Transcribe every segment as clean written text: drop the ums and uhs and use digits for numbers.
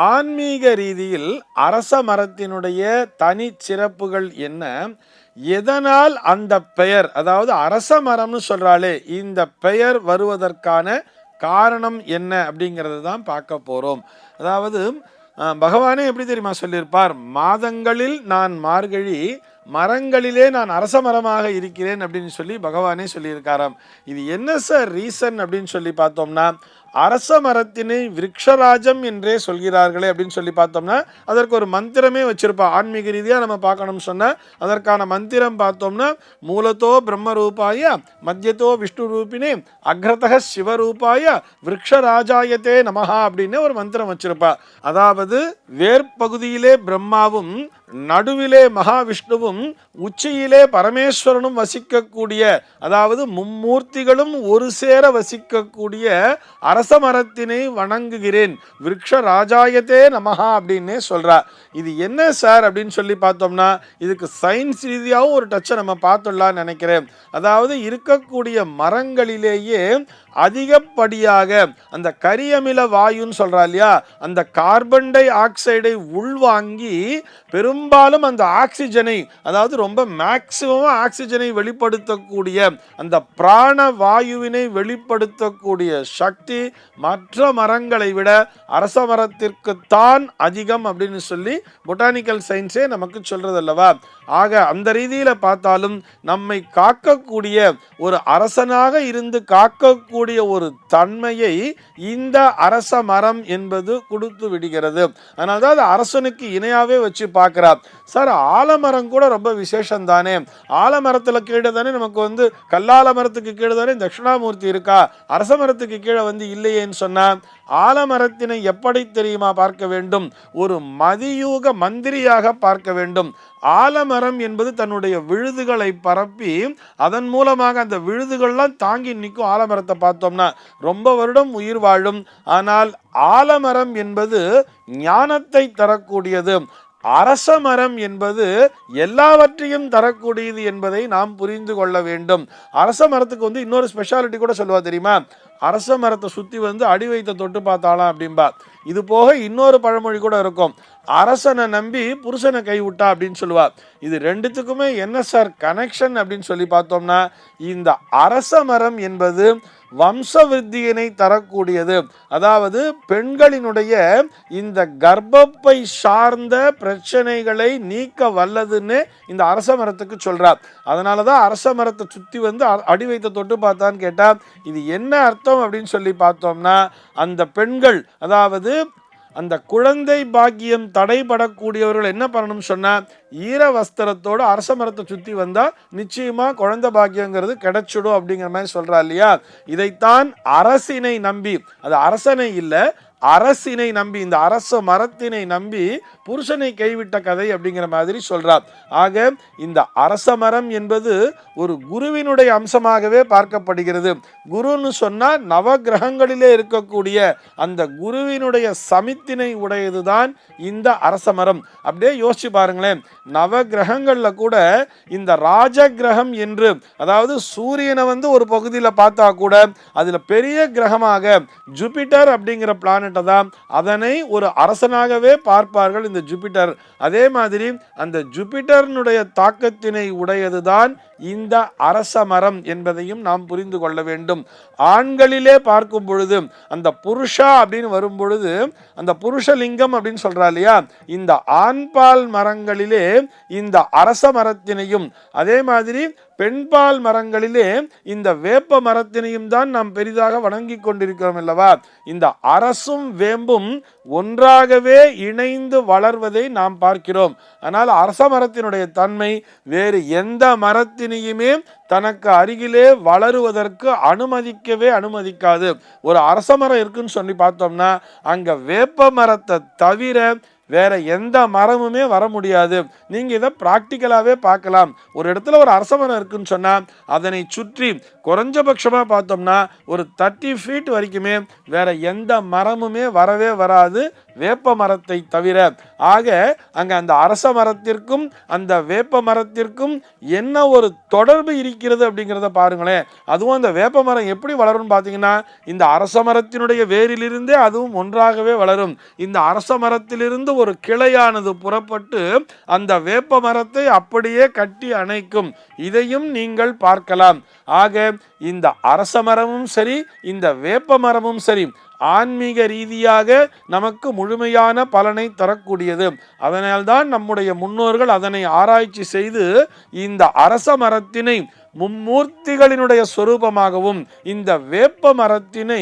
ஆன்மீக ரீதியில் அரச மரத்தினுடைய தனி சிறப்புகள் என்ன, எதனால் அந்த பெயர், அதாவது அரச மரம்னு சொல்றாலே இந்த பெயர் வருவதற்கான காரணம் என்ன அப்படிங்கிறது தான் பார்க்க போறோம். அதாவது பகவானே எப்படி தெரியுமா சொல்லியிருப்பார், மாதங்களில் நான் மார்கழி, மரங்களிலே நான் அரச மரமாக இருக்கிறேன் அப்படின்னு சொல்லி பகவானே சொல்லியிருக்காராம். இது என்ன சார் ரீசன் அப்படின்னு சொல்லி பார்த்தோம்னா, அரச மரத்தினை விருக்ஷராஜம் என்றே சொல்கிறார்களே அப்படின்னு சொல்லி பார்த்தோம்னா அதற்கு ஒரு மந்திரமே வச்சிருப்பா. ஆன்மீக ரீதியாக நம்ம பார்க்கணும்னு சொன்னால் அதற்கான மந்திரம் பார்த்தோம்னா, மூலத்தோ பிரம்ம ரூபாய, மத்தியத்தோ விஷ்ணு ரூபினே, அக்ரதக சிவரூபாய, விருக்ஷராஜாயத்தே நமஹா அப்படின்னு ஒரு மந்திரம் வச்சிருப்பா. அதாவது வேர்பகுதியிலே பிரம்மாவும், நடுவிலே மகாவிஷ்ணுவும், உச்சியிலே பரமேஸ்வரனும் வசிக்கக்கூடிய, அதாவது மும்மூர்த்திகளும் ஒரு சேர வசிக்கக்கூடிய அரச மரத்தினை வணங்குகிறேன், விருக்ஷ ராஜாயத்தே நமஹா அப்படின்னே சொல்றா. இது என்ன சார் அப்படின்னு சொல்லி பார்த்தோம்னா, இதுக்கு சயின்ஸ் ரீதியாகவும் ஒரு டச்சை நம்ம பார்த்துடலான்னு நினைக்கிறேன். அதாவது இருக்கக்கூடிய மரங்களிலேயே அதிகப்படியாக அந்த கரியமில வாயுன்னு சொல்றா இல்லையா, அந்த கார்பன் டை ஆக்சைடை உள்வாங்கி பெரும்பாலும் அந்த ஆக்சிஜனை, அதாவது ரொம்ப மேக்சிமம் ஆக்சிஜனை வெளிப்படுத்தக்கூடிய அந்த பிராண வாயுவினை வெளிப்படுத்தக்கூடிய சக்தி மற்ற மரங்களை விட அரச மரத்திற்குத்தான் அதிகம் அப்படின்னு சொல்லி பொட்டானிக்கல் சயின்ஸே நமக்கு சொல்றது அல்லவா. ஆக அந்த ரீதியில பார்த்தாலும் நம்மை காக்கக்கூடிய ஒரு அரசனாக இருந்து காக்கக்கூடிய ஒரு தன்மையை இந்த அரச மரம் என்பது கொடுத்து விடுகிறது. அதனால்தான் அது அரசனுக்கு இணையாவே வச்சு பார்க்கிறார். சார் ஆலமரம் கூட ரொம்ப விசேஷம் தானே, ஆலமரத்துல கீழே தானே நமக்கு கல்லால மரத்துக்கு கீழே தானே தட்சிணாமூர்த்தி இருக்கா, அரச மரத்துக்கு கீழே இல்லையேன்னு சொன்னா, ஆலமரத்தினை எப்படி தெரியுமா பார்க்க வேண்டும், ஒரு மதியூக மந்திரியாக பார்க்க வேண்டும். ஆலமரம் என்பது தன்னுடைய விழுதுகளை பரப்பி அதன் மூலமாக அந்த விழுதுகள்லாம் தாங்கி நிற்கும். ஆலமரத்தை பார்த்தோம்னா ரொம்ப வருடம் உயிர் வாழும். ஆனால் ஆலமரம் என்பது ஞானத்தை தரக்கூடியது, அரச மரம் என்பது எல்லாவற்றையும் தரக்கூடியது என்பதை நாம் புரிந்து கொள்ள வேண்டும். அரச மரத்துக்கு இன்னொரு ஸ்பெஷாலிட்டி கூட சொல்லுவா தெரியுமா, அரச மரத்தை சுற்றி அடி வைத்த தொட்டு பார்த்தாலாம் அப்படின்பா. இது போக இன்னொரு பழமொழி கூட இருக்கும், அரசனை நம்பி புருஷனை கைவிட்டா அப்படின்னு சொல்லுவா. இது ரெண்டுத்துக்குமே என்ன சார் கனெக்ஷன் அப்படின்னு சொல்லி பார்த்தோம்னா, இந்த அரச மரம் என்பது வம்ச விருத்தியினை தரக்கூடியது. அதாவது பெண்களினுடைய இந்த கர்ப்பப்பை சார்ந்த பிரச்சனைகளை நீக்க வல்லதுன்னு இந்த அரச மரத்துக்கு சொல்றார். அதனாலதான் அரச மரத்தை சுத்தி அடி வைத்த தொட்டு பார்த்தான்னு கேட்டா இது என்ன அர்த்தம் அப்படின்னு சொல்லி பார்த்தோம்னா, அந்த பெண்கள், அதாவது அந்த குழந்தை பாக்கியம் தடைபடக்கூடியவர்கள் என்ன பண்ணணும்னு சொன்னா, ஈர வஸ்திரத்தோடு அரச மரத்தை சுற்றி வந்தால் நிச்சயமா குழந்தை பாக்கியங்கிறது கிடைச்சிடும் அப்படிங்கிற மாதிரி சொல்றா இல்லையா. இதைத்தான் அரசினை நம்பி, அது அரசனை இல்லை அரசினை நம்பி, இந்த அரச மரத்தினை நம்பி புருஷனை கைவிட்ட கதை அப்படிங்கிற மாதிரி சொல்றார். ஆக இந்த அரச மரம் என்பது ஒரு குருவினுடைய அம்சமாகவே பார்க்கப்படுகிறது. குருன்னு சொன்னா நவ கிரகங்களிலே இருக்கக்கூடிய அந்த குருவினுடைய சமித்தினை உடையதுதான் இந்த அரச மரம். அப்படியே யோசிச்சு பாருங்களேன், நவ கிரகங்கள்ல கூட இந்த ராஜ கிரகம் என்று, அதாவது சூரியனை ஒரு பகுதியில் பார்த்தா கூட அதுல பெரிய கிரகமாக ஜூபிட்டர் அப்படிங்கிற பிளானட் தான், அதனை ஒரு அரசனாகவே பார்ப்பார்கள் இந்த ஜூபிட்டர். அதே மாதிரி அந்த ஜூபிட்டர்னுடைய தாக்கத்தினை உடையதுதான் இந்த அரச மரம் என்பதையும் நாம் புரிந்து கொள்ள வேண்டும். ஆண்களிலே பார்க்கும் பொழுது அந்த புருஷா அப்படின்னு வரும் பொழுது அந்த புருஷலிங்கம் அப்படின்னு சொல்றா இல்லையா, இந்த ஆண்பால் மரங்களிலே இந்த அரச மரத்தினையும், அதே மாதிரி பெண்பால் மரங்களிலே இந்த வேப்ப மரத்தினையும் தான் நாம் பெரிதாக வணங்கி கொண்டிருக்கிறோம் அல்லவா. இந்த அரசும் வேம்பும் ஒன்றாகவே இணைந்து வளர்வதை நாம் பார்க்கிறோம். ஆனால் அரச மரத்தினுடைய தன்மை வேறு எந்த மரத்தினையுமே தனக்கு அருகிலே வளருவதற்கு அனுமதிக்காது. ஒரு அரச மரம் இருக்குன்னு சொல்லி பார்த்தோம்னா அங்க வேப்ப மரத்தை தவிர வேற எந்த மரமுமே வர முடியாது. நீங்க இதை பிராக்டிக்கலாவே பார்க்கலாம். ஒரு இடத்துல ஒரு அரச மரம் இருக்குன்னு சொன்னா அதனை சுற்றி குறைஞ்சபட்சமா பார்த்தோம்னா ஒரு 30 feet வரைக்குமே வேற எந்த மரமுமே வரவே வராது. வேப்ப மரத்தை தவிர. ஆக அங்க அந்த அரச மரத்திற்கும் அந்த வேப்ப மரத்திற்கும் என்ன ஒரு தொடர்பு இருக்கிறது அப்படிங்கிறத பாருங்களேன். அதுவும் அந்த வேப்ப மரம் எப்படி வளரும் பார்த்தீங்கன்னா, இந்த அரச மரத்தினுடைய வேரிலிருந்தே அதுவும் ஒன்றாகவே வளரும். இந்த அரச மரத்திலிருந்து ஒரு கிளையானது புறப்பட்டு அந்த வேப்ப மரத்தை அப்படியே கட்டி அணைக்கும். இதையும் நீங்கள் பார்க்கலாம். ஆக இந்த அரச மரமும் சரி, இந்த வேப்ப மரமும் சரி, ஆன்மீக ரீதியாக நமக்கு முழுமையான பலனை தரக்கூடியது. அதனால்தான் நம்முடைய முன்னோர்கள் அதனை ஆராய்ச்சி செய்து இந்த அரச மரத்தினை மும்மூர்த்திகளினுடைய சொரூபமாகவும், இந்த வேப்ப மரத்தினை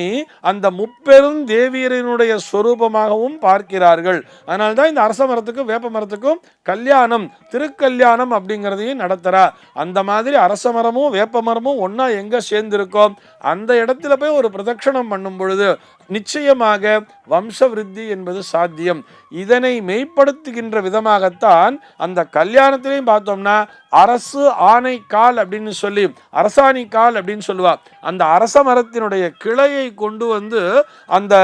அந்த முப்பெரும் தேவியரினுடைய சொரூபமாகவும் பார்க்கிறார்கள். அதனால்தான் இந்த அரச மரத்துக்கும் வேப்ப மரத்துக்கும் கல்யாணம், திருக்கல்யாணம் அப்படிங்கிறதையும் நடத்துறா. அந்த மாதிரி அரச மரமும் வேப்ப மரமும் ஒன்னா எங்க சேர்ந்திருக்கோம், அந்த இடத்துல போய் ஒரு பிரதட்சணம் பண்ணும் பொழுது நிச்சயமாக வம்ச விருத்தி என்பது சாத்தியம். இதனை மெய்ப்படுத்துகின்ற விதமாகத்தான் அந்த கல்யாணத்திலையும் பார்த்தோம்னா அரசு ஆணை கால் அப்படின்னு சொல்லி, அரசாணி கால் அப்படின்னு சொல்லுவா. அந்த அரச மரத்தினுடைய கிளையை கொண்டு வந்து அந்த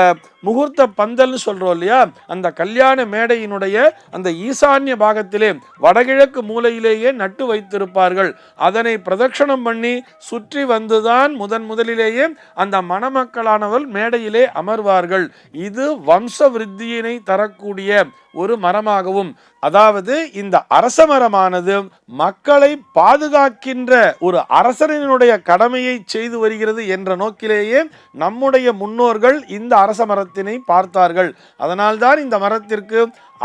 முகூர்த்த பந்தல்னு சொல்றோம் இல்லையா, அந்த கல்யாண மேடையினுடைய அந்த ஈசான்ய பாகத்திலே வடகிழக்கு மூலையிலேயே நட்டு வைத்திருப்பார்கள். அதனை பிரதட்சணம் பண்ணி சுற்றி வந்துதான் முதலிலேயே அந்த மணமக்களானவர் மேடையிலே அமர்வார்கள். இது வம்ச விருத்தியினை தரக்கூடிய ஒரு மரமாகவும், அதாவது இந்த அரச மரமானது மக்களை பாதுகாக்கின்ற ஒரு அரசனினுடைய கடமையை செய்து வருகிறது என்ற நோக்கிலேயே நம்முடைய முன்னோர்கள் இந்த அரச மரத்தினை பார்த்தார்கள். அதனால்தான் இந்த மரத்திற்கு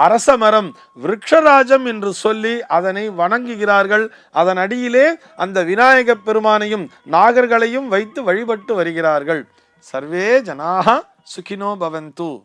அரச மரம் விருட்சராஜம் என்று சொல்லி அதனை வணங்குகிறார்கள். அதன் அடியிலே அந்த விநாயக பெருமானையும் நாகர்களையும் வைத்து வழிபட்டு வருகிறார்கள். சர்வே ஜனாஹ சுகினோ பவந்து.